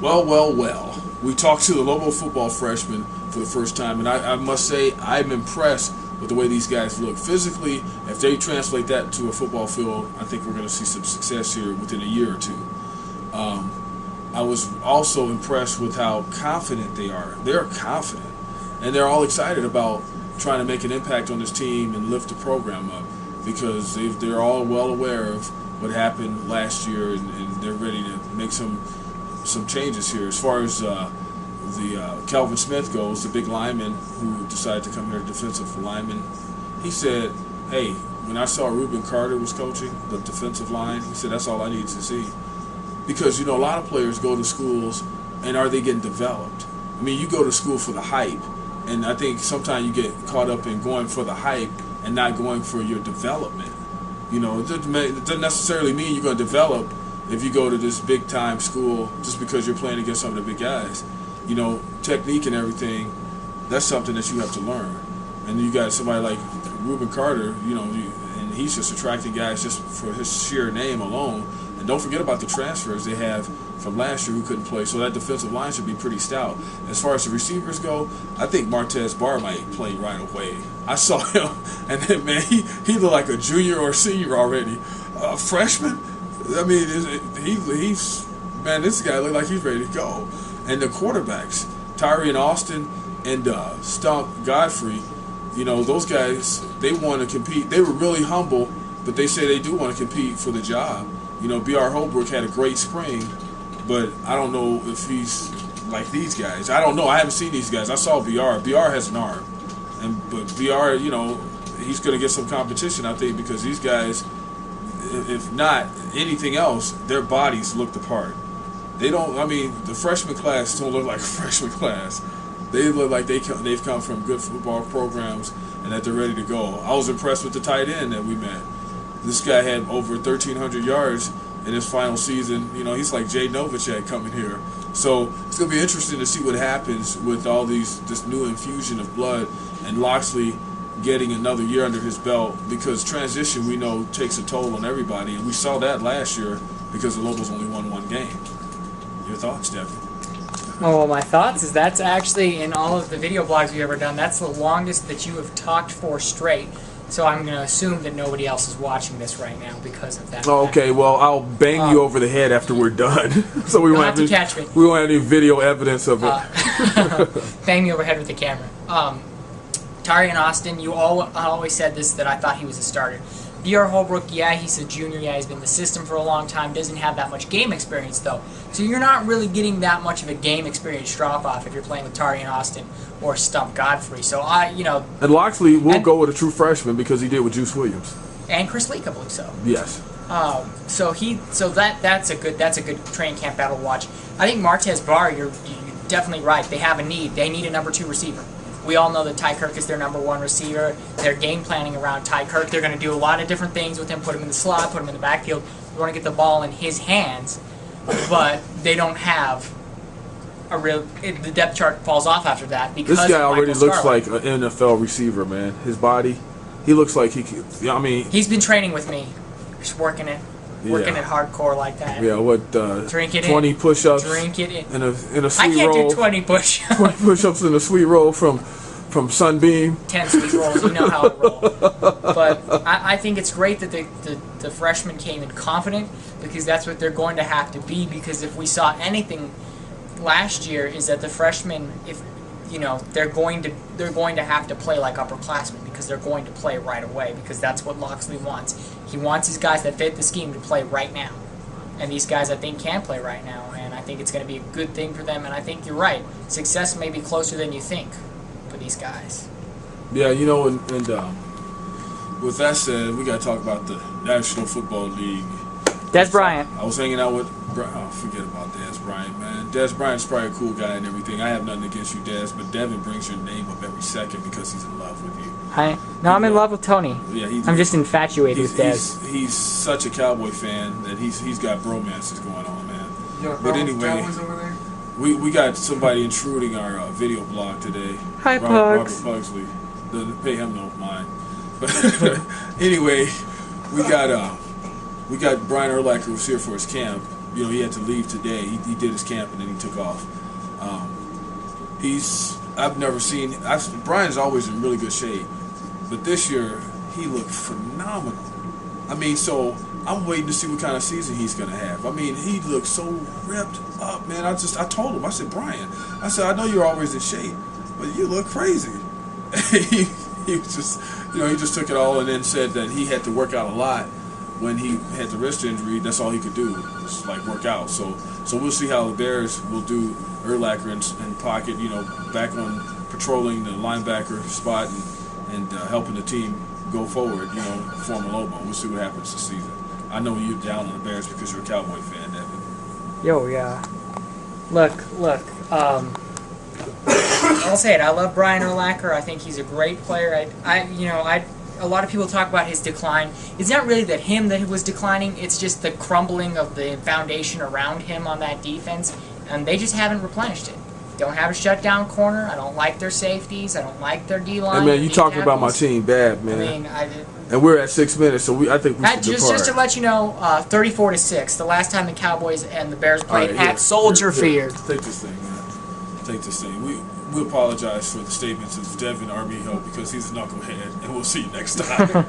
Well. We talked to the Lobo football freshmen for the first time, and I must say I'm impressed with the way these guys look. Physically, if they translate that to a football field, I think we're going to see some success here within a year or two. I was also impressed with how confident they are. They're confident, and they're all excited about trying to make an impact on this team and lift the program up because they're all well aware of what happened last year, and they're ready to make some changes here. As far as the Calvin Smith goes, the big lineman who decided to come here, defensive lineman, he said, hey, when I saw Reuben Carter was coaching the defensive line, he said that's all I needed to see. Because, a lot of players go to schools, and are they getting developed? I mean, you go to school for the hype, and I think sometimes you get caught up in going for the hype and not going for your development. It doesn't necessarily mean you're going to develop if you go to this big-time school just because you're playing against some of the big guys. Technique and everything, that's something that you have to learn. And you got somebody like Reuben Carter, and he's just attracting guys just for his sheer name alone. And don't forget about the transfers they have from last year who couldn't play. So that defensive line should be pretty stout. As far as the receivers go, I think Martez Barr might play right away. I saw him, and then, man, he looked like a junior or senior already. Freshman? I mean, he's man, this guy looked like he's ready to go. And the quarterbacks, Tyree and Austin and Stump Godfrey, those guys, they want to compete. They were really humble, but they say they do want to compete for the job. B.R. Holbrook had a great spring, but I don't know if he's like these guys. I don't know. I haven't seen these guys. I saw B.R. B.R. has an arm, but B.R., he's going to get some competition, I think, because these guys, if not anything else, their bodies look the part. They don't. I mean, the freshman class don't look like a freshman class. They look like they've come from good football programs and that they're ready to go. I was impressed with the tight end that we met. This guy had over 1,300 yards in his final season. He's like Jay Novacek coming here. So it's going to be interesting to see what happens with all this new infusion of blood and Loxley getting another year under his belt, because transition, we know, takes a toll on everybody. And we saw that last year because the Lobos only won one game. Your thoughts, Devon? Well, my thoughts is that's actually, in all of the video blogs we've ever done, that's the longest that you have talked for straight. So I'm going to assume that nobody else is watching this right now because of that. Oh, okay, well, I'll bang you over the head after we're done. So we won't have to catch me. We won't have any video evidence of it. Bang me over the head with the camera. Tari and Austin, I always said this, that I thought he was a starter. B.R. Holbrook, yeah, he's a junior. Yeah, he's been in the system for a long time. Doesn't have that much game experience, though. So you're not really getting that much of a game experience drop-off if you're playing with Tari and Austin or Stump Godfrey. So, And Loxley will go with a true freshman because he did with Juice Williams. And Chris Leak, I believe so. Yes. That's a good training camp battle to watch. I think Martez Barr, you're definitely right. They have a need. They need a number 2 receiver. We all know that Ty Kirk is their number 1 receiver. They're game planning around Ty Kirk. They're going to do a lot of different things with him, put him in the slot, put him in the backfield. They want to get the ball in his hands, but they don't have the depth chart falls off after that. Because this guy already looks like an NFL receiver, man. His body, he looks like he could, he's been training with me, just working it hardcore like that. Yeah, drink it 20 in. push-ups. Drink it in. In a sweet roll. I can't do 20 push-ups. 20 push-ups in a sweet roll from Sunbeam. 10 sweet rolls. You know how I roll. But I think it's great that the freshmen came in confident, because that's what they're going to have to be. Because if we saw anything last year, is that the freshmen, they're going to have to play like upperclassmen, because they're going to play right away, because that's what Loxley wants. He wants his guys that fit the scheme to play right now. And these guys, I think, can play right now. And I think it's going to be a good thing for them. And I think you're right. Success may be closer than you think for these guys. Yeah, and with that said, we got to talk about the National Football League. Des Bryant. I was hanging out with... forget about Des Bryant, man. Des Bryant's probably a cool guy and everything. I have nothing against you, Des, but Devin brings your name up every second because he's in love with you. I'm in love with Tony. Yeah, I'm just infatuated with Des. He's such a Cowboy fan that he's got bromances going on, man. But anyway, over there? we got somebody intruding our video blog today. Hi, Robert Pugsley. Pay him no mind. But anyway, we got Brian Urlacher, who's here for his camp, he had to leave today. He did his camp and then he took off. I've never seen. Brian's always in really good shape, but this year he looked phenomenal. I mean, so I'm waiting to see what kind of season he's going to have. I mean, he looked so ripped up, man. I told him, I said, Brian, I said, I know you're always in shape, but you look crazy. he was just, he just took it all and then said that he had to work out a lot when he had the wrist injury. That's all he could do was like work out. So we'll see how the Bears will do Urlacher in pocket, back on patrolling the linebacker spot and helping the team go forward, former Lobo. We'll see what happens this season. I know you're down on the Bears because you're a Cowboy fan, Devon. Yo, yeah. Look. I'll say it. I love Brian Urlacher. I think he's a great player. A lot of people talk about his decline. It's not really that was declining. It's just the crumbling of the foundation around him on that defense, and they just haven't replenished it. Don't have a shutdown corner. I don't like their safeties. I don't like their D-line. Hey, man, you talking about my team bad, man. And we're at 6 minutes, so I think we should depart. Just to let you know, 34-6. The last time the Cowboys and the Bears played at Soldier Field. Take this thing, man. Take this thing. We apologize for the statements of Devon Army Hill because he's a knucklehead, and we'll see you next time.